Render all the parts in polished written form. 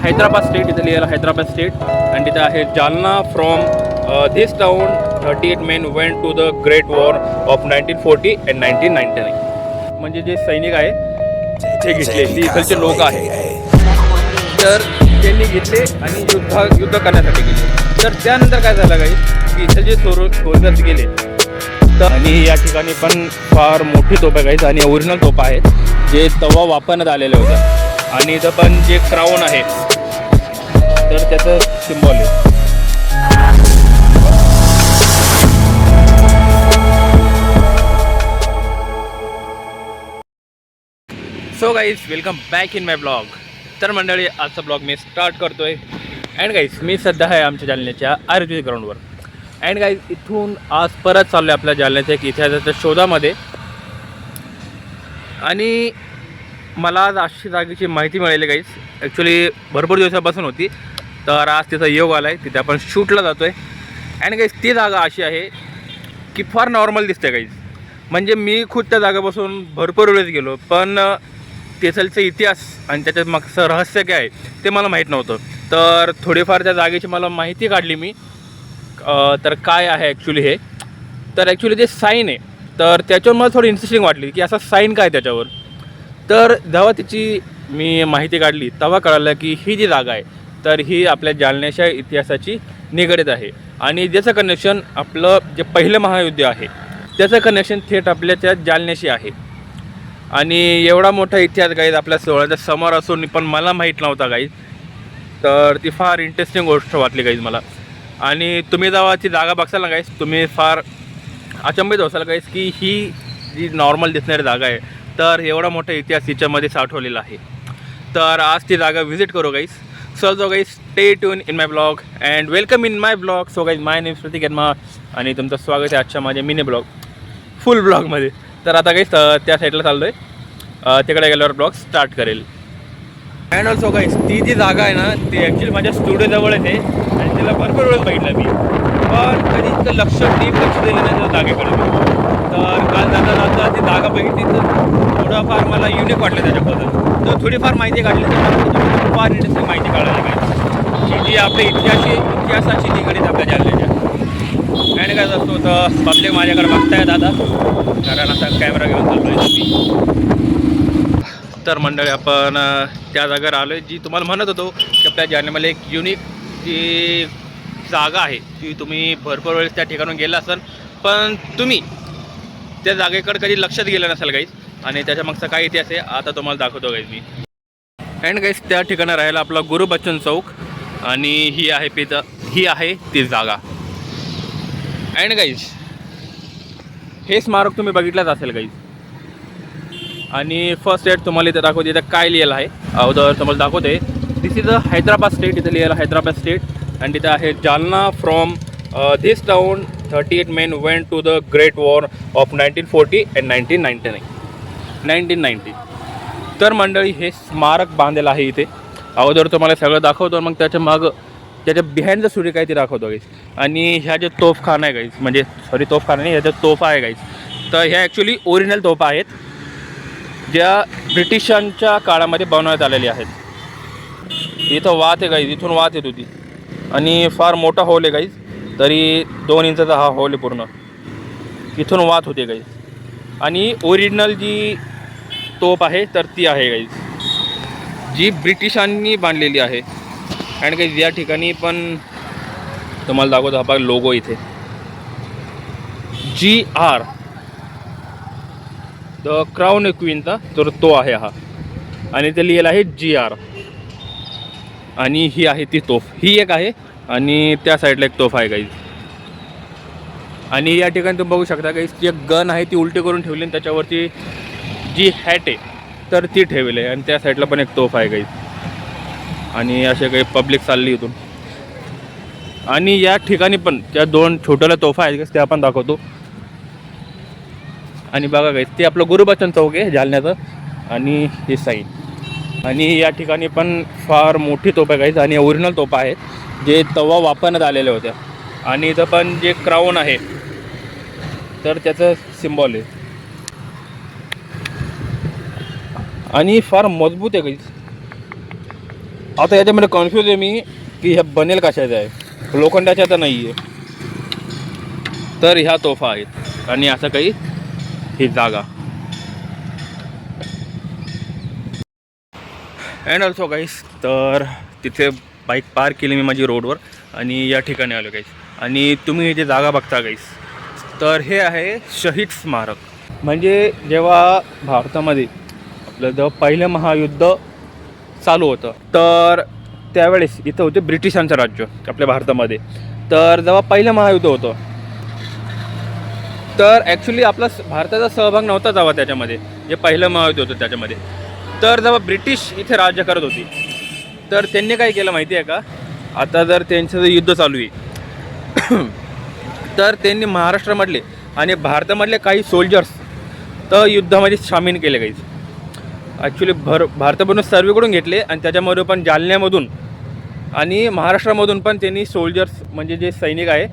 Hyderabad state, इथं लिहिलं Hyderabad state. आणि तिथं आहे Jalna from this town 38 men went to the Great War of 1940 and 1999. म्हणजे जे सैनिक आहे ते घेतले, ती इथलचे लोक आहेत, तर त्यांनी घेतले आणि युद्ध करण्यासाठी गेले. तर त्यानंतर काय झालं काही की इथं जे सोल्जर्स गेले तर, आणि या ठिकाणी पण फार मोठी तोफ आहे काहीच, आणि ओरिजिनल तोफा आहेत जे तेव्हा वापरण्यात आलेले होते. आणि इथं पण जे क्राऊन आहे तर त्याचं सिम्बॉल आहे. So guys, welcome back in my blog. तर मंडळी, आजचा ब्लॉग मी स्टार्ट करतो आहे. अँड गाईज, मी सध्या आहे आमच्या जालन्याच्या आयुर्वेदिक ग्राउंडवर. अँड गाईज, इथून आज परत चाललो आहे आपल्या जालन्याच्या एक इतिहासाच्या शोधामध्ये. आणि मला आज अशी जागेची माहिती मिळाली गाईज, ॲक्च्युली भरपूर दिवसापासून होती, तर आज तिचा योग आला आहे, तिथे आपण शूटला जातो आहे. अँड गाईज, ती जागा अशी आहे की फार नॉर्मल दिसते गाईज. म्हणजे मी खुद त्या जागेपासून भरपूर वेळेस गेलो, पण तेथलचा इतिहास आणि त्याच्यात मागचं रहस्य काय आहे ते मला माहीत नव्हतं. तर थोडीफार त्या जागेची मला माहिती काढली मी. तर काय आहे ॲक्च्युली हे, तर ॲक्च्युली जे साईन आहे तर त्याच्यावर मला थोडी इंटरेस्टिंग वाटली की असा साईन काय त्याच्यावर. तर जेव्हा त्याची मी माहिती काढली तेव्हा कळालं की ही जी जागा आहे तर ही आपल्या जालन्याच्या इतिहासाची निगडीत आहे. आणि ज्याचं कनेक्शन आपलं जे पहिलं महायुद्ध आहे त्याचं कनेक्शन थेट आपल्या त्या जालन्याशी आहे. आणि एवढा मोठा इतिहास गाईज आपल्या सोहळ्याच्या समोर असून पण मला माहीत नव्हता गाईज. तर ती फार इंटरेस्टिंग गोष्ट वाटली गाईज मला. आणि तुम्ही जेव्हा ती जागा बघसाल ना गाईज, तुम्ही फार अचंबित होसाल गाईज की ही जी नॉर्मल दिसणारी जागा आहे तर एवढा मोठा इतिहास तिच्यामध्ये साठवलेला आहे. तर आज ती जागा व्हिजिट करू guys. So guys, stay tune in my blog and welcome in my blog. So guys, my name Prateek यन्मा आणि तुमचं स्वागत आहे आजच्या माझ्या मिनी ब्लॉग फुल ब्लॉगमध्ये. तर आता गाईज त्या साईडला चाललो आहे, तिकडे गेल्यावर ब्लॉग स्टार्ट करेल. अँड ऑल्सो गाईज, ती जी जागा आहे ना ती ॲक्च्युली माझ्या स्टुडिओजवळच आहे आणि तिला भरपूर वेळेस बघितलं मी, पण कधी इतकं डीप लक्ष दिलं नाही त्या जागेकडे मी. तर काल जाता ती जागा बघितली तर थोडंफार मला युनिक वाटलं त्याच्याबद्दल. तर थोडीफार माहिती काढली तर मला फार इंटरेस्टिंग माहिती काढायला गाईज, की जी आपल्या इतिहासाची निगडीत आपल्या जालन्याच्या. अँड काय असतो तर पब्लिक माझ्याकडे बघतायत आता, कारण आता कॅमेरा घेऊन चाललो आहे मी. तर मंडळी, आपण त्या जागेवर आलो आहे जी तुम्हाला म्हणत होतो की आपल्या जालन्यामध्ये एक युनिक जी जागा आहे ती तुम्ही भरपूर वेळेस त्या ठिकाणून गेला असाल, पण तुम्ही त्या जागेकडे कधी लक्षात गेलं नसाल गाईज. आणि त्याच्या मागचा काय इतिहास आहे आता तुम्हाला दाखवतो गाईज मी. अँड गाईज, त्या ठिकाणी राहायला आपला गुरुबच्चन चौक, आणि ही आहे ती जागा. अँड गाईज, हे स्मारक तुम्ही बघितलंच असेल गाईज. आणि फर्स्ट एड तुम्हाला इथं दाखवते, इथं काय लिहिलं आहे अगोदर तुम्हाला दाखवते. दिस इज अ हैदराबाद स्टेट, इथं लिहिलं हैदराबाद स्टेट. आणि तिथं आहे Jalna from this town 38 men went to the Great War of 1940 and 1990. तर मंडळी, हे स्मारक बांधलेलं आहे इथे. अगोदर तुम्हाला सगळं दाखवतो, मग त्याच्या बिहाइंड द स्टोरी काय ते दाखवतो गाईज. आणि ह्या जे तोफखाना आहे गाईज, म्हणजे तोफखाना नाही, ह्याच्या तोफा आहे गाईज. तर ह्या ॲक्च्युली ओरिजिनल तोफा आहेत ज्या ब्रिटिशांच्या काळामध्ये बनवण्यात आलेल्या आहेत. इथं वात आहे गाईज, इथून वात येत होती आणि फार मोठा होल आहे गाईज, तरी 2 इंचाचा हा होल आहे पूर्ण, इथून वात होते गाईज. आणि ओरिजिनल जी तोफ आहे तर ती आहे गाईज, जी ब्रिटिशांनी बांधलेली आहे. आणि काही या ठिकाणी पण तुम्हाला दाखवतो, हा लोगो इथे GR द क्राऊन क्वीनचा, तर तो आहे हा, आणि ते लिहिलं आहे GR. आणि ही आहे ती तोफ, ही एक आहे, आणि त्या साईडला एक तोफ आहे गाईज. आणि या ठिकाणी तुम्ही बघू शकता गाईज, ती एक गन आहे ती उलटी करून ठेवली, आणि त्याच्यावरती जी हॅट आहे तर ती ठेवली आहे. आणि त्या साईडला पण एक तोफ आहे गाईज. आणि असे काही पब्लिक चालली इथून. आणि या ठिकाणी पण त्या 2 छोट्याला तोफा आहेत त्या आपण दाखवतो. आणि बघा गाईज, ते आपलं गुरुबच्चन चौक आहे जालन्याचं, आणि हे साईन. आणि या ठिकाणी पण फार मोठी तोफ आहे गाईज, आणि ओरिजिनल तोफा आहेत जे तेव्हा वापरण्यात आलेल्या होत्या. आणि इथं पण जे क्राऊन आहे तर त्याचं सिम्बॉल आहे, आणि फार मजबूत आहे गाईज. आता याच्यामध्ये कन्फ्यूज आहे मी की ह्या बनेल कशाचा आहे, लोखंडाच्या तर नाही आहे. तर ह्या तोफा आहेत आणि असं काही ही जागा. अँड ऑल्सो गाईस, तर तिथे बाईक पार्क केली मी माझी रोडवर आणि या ठिकाणी आलो गाईस. आणि तुम्ही जे जागा बघता गाईस, तर हे आहे शहीद स्मारक. म्हणजे जेव्हा भारतामध्ये आपलं जेव्हा पहिलं महायुद्ध चालू होतं, तर त्यावेळेस इथं होते ब्रिटिशांचं राज्य आपल्या भारतामध्ये. तर जेव्हा पहिलं महायुद्ध होतं, तर ॲक्च्युली आपला भारताचा सहभाग नव्हता जेव्हा त्याच्यामध्ये, जे पहिलं महायुद्ध होतं त्याच्यामध्ये. तर जेव्हा ब्रिटिश इथे राज्य करत होती, तर त्यांनी काय केलं माहिती आहे का, आता जर त्यांचं जे युद्ध चालू आहे तर त्यांनी महाराष्ट्रामधले आणि भारतामधले काही सोल्जर्स तर युद्धामध्ये सामील केले गाईज. ॲक्च्युली भारतामधून सर्वेकडून घेतले आणि त्याच्यामध्ये पण जालन्यामधून आणि महाराष्ट्रामधून पण त्यांनी सोल्जर्स म्हणजे जे सैनिक आहे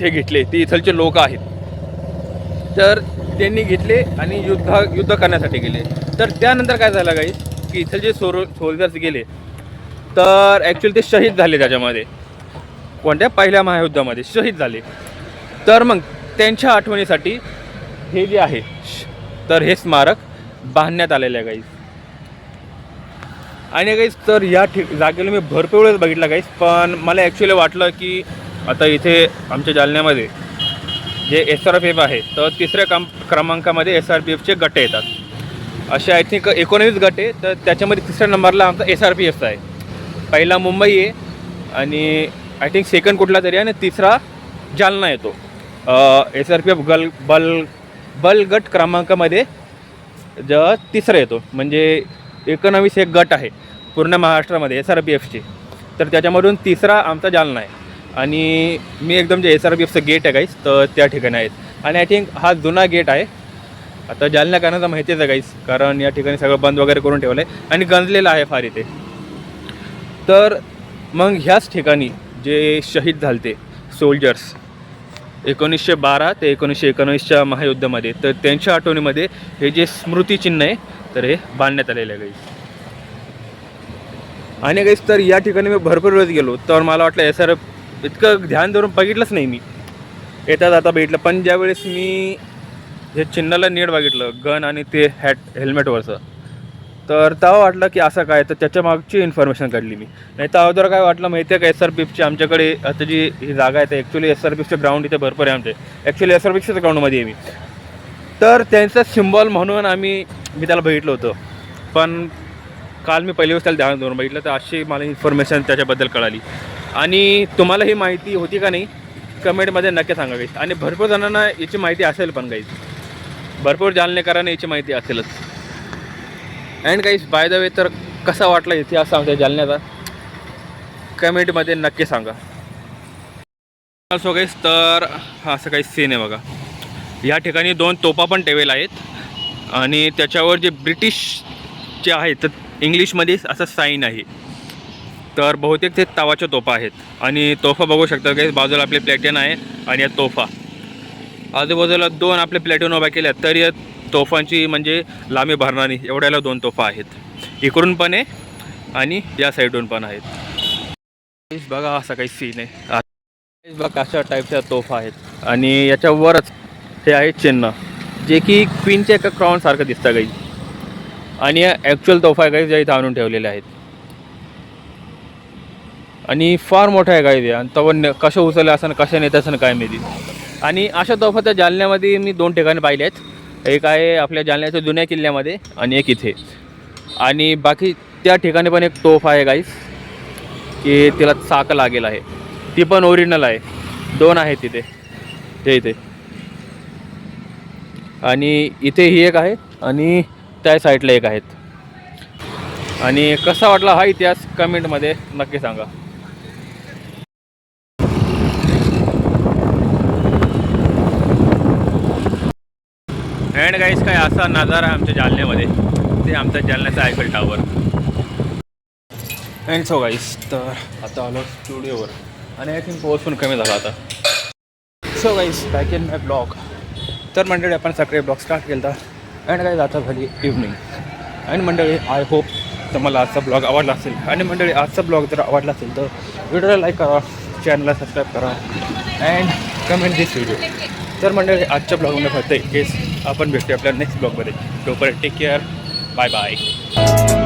ते घेतले, ते इथलचे लोक आहेत. तर त्यांनी घेतले आणि युद्ध करण्यासाठी गेले. तर त्यानंतर काय झालं गाईज की इथं जे सोल्जर्स गेले तर ॲक्च्युली ते शहीद झाले त्याच्यामध्ये, कोणत्या पहिल्या महायुद्धामध्ये शहीद झाले. तर मग त्यांच्या आठवणीसाठी हे जे आहे तर हे स्मारक बांधण्यात आलेलं आहे गाईज. आणि गाईज तर या जागेला मी भरपूर वेळेस बघितलं गाईज, पण मला ॲक्च्युली वाटलं की आता इथे आमच्या जालन्यामध्ये जे SRPF आहे, तर तिसऱ्या क्रमांकामध्ये SRPFचे गट येतात. असे आय थिंक 19 गट आहे. तर त्याच्यामध्ये तिसऱ्या नंबरला आमचा SRPFचा आहे. पहिला मुंबई आहे आणि आय थिंक सेकंड कुठला तरी आहे आणि तिसरा जालना येतो. SRPF बल गट क्रमांकामध्ये तिसरा येतो. म्हणजे 19 एक गट आहे पूर्ण महाराष्ट्रामध्ये SRPFचे, तर त्याच्यामधून तिसरा आमचा जालना आहे. आणि मी एकदम जे SRPFचं गेट आहे गाईस, तर त्या ठिकाणी आहेत. आणि आय थिंक हा जुना गेट आहे. आता जालना करण्याचा माहितीच आहे गाईस, कारण या ठिकाणी सगळं बंद वगैरे करून ठेवलं आहे आणि गंजलेलं आहे फार इथे. तर मग ह्याच ठिकाणी जे शहीद झालते सोल्जर्स 1912 ते 1919च्या महायुद्धामध्ये, तर त्यांच्या आठवणीमध्ये हे जे स्मृतिचिन्ह आहे तर हे बांधण्यात आलेलं आहे गाईस. आणि गाईस तर या ठिकाणी मी भरपूर वेळेस गेलो, तर मला वाटलं SRF इतकं ध्यान धरून बघितलंच नाही मी, येतात आता बघितलं. पण ज्यावेळेस मी हे चिन्हाला नीट बघितलं गन आणि ते हेल्मेटवरचं, तर तेव्हा वाटलं की असं काय, तर त्याच्या मागची इन्फॉर्मेशन काढली मी. नाही तर अगोदर काय वाटलं माहिती आहे का, SRPFची आमच्याकडे आता जी ही जागा आहे तर ॲक्च्युली SRPFचं ग्राउंड इथे भरपूर आहे आमचे. ॲक्च्युली SRPFच्याच ग्राउंडमध्ये आहे मी. तर त्यांचा सिम्बॉल म्हणून मी त्याला बघितलं होतं. पण काल मी पहिली वेळेस त्याला ध्यान धरून बघितलं, तर अशी मला इन्फॉर्मेशन त्याच्याबद्दल कळाली. आणि तुम्हाला ही माहिती होती का नाही कमेंटमध्ये नक्की सांगा गाईस. आणि भरपूर जणांना याची माहिती असेल पण गाईस, भरपूर जालनेकरांना याची माहिती असेलच. And guys by the way, तर कसा वाटला इतिहास आमच्या जालन्याचा कमेंटमध्ये नक्की सांगा. सो गाईस तर हा असं काही सीन आहे बघा. या ठिकाणी 2 तोफा पण ठेवलेल्या आहेत आणि त्याच्यावर जे ब्रिटिश जे आहेत तर इंग्लिशमध्ये असं साईन आहे. तर बहुतेक ते तवाच्या तोफा आहेत. आणि तोफा बघू शकता गाईस, बाजूला आपले प्लॅटून आहे आणि या तोफा आजूबाजूला 2 आपले प्लॅटून उभा केले आहेत. तर या तोफांची म्हणजे लांबी भरणारी एवढ्याला 2 तोफा आहेत. इकडून पण आहे आणि या साईडून पण आहेत. बघा असा काही सीन आहे. बघा अशा टाईपच्या तोफा आहेत आणि याच्यावरच हे आहे चिन्ह, जे की क्वीनच्या एका क्राऊनसारखं दिसतं गाईज. आणि या ॲक्च्युअल तोफा आहे गाईज, ज्या इथं आणून ठेवलेल्या आहेत. आणि फार मोठा आहे गाईज. आणि तव कसं उचललं असं कशा नेत असं काय माहिती. आणि अशा तोफा त्या जालन्यामध्ये मी 2 ठिकाणी पाहिले आहेत. एक आहे आपल्या जालन्याच्या जुन्या किल्ल्यामध्ये आणि एक इथे. आणि बाकी त्या ठिकाणी पण एक तोफ आहे गाईज, की तिला चाक लागेल आहे, ती पण ओरिजिनल आहे. 2 आहेत तिथे, ते इथे. आणि इथे ही एक आहे आणि त्या साईडला एक आहेत. आणि कसा वाटला हा इतिहास कमेंटमध्ये नक्की सांगा. अँड गाईस काय असा नजारा आहे आमच्या जालन्यामध्ये, ते आमच्या जालन्याचा Eiffel tower. And so guys तर आता आलो स्टुडिओवर आणि आय थिंक पाऊस पण कमी झाला आता. So guys back in my blog. तर मंडळी आपण सकाळी ब्लॉग स्टार्ट केला होता. अँड गाईस आता झाली इव्हनिंग. अँड मंडळी आय होप तर मला आजचा ब्लॉग आवडला असेल. आणि मंडळी आजचा ब्लॉग जर आवडला असेल तर व्हिडिओला लाईक करा, चॅनलला सबस्क्राईब करा अँड कमेंट दिस व्हिडिओ. तर मंडळी आजच्या ब्लॉगमध्ये फक्त हेच. आपण भेटूया आपल्या नेक्स्ट ब्लॉगमध्ये. तोपर्यंत टेक केअर. Bye bye.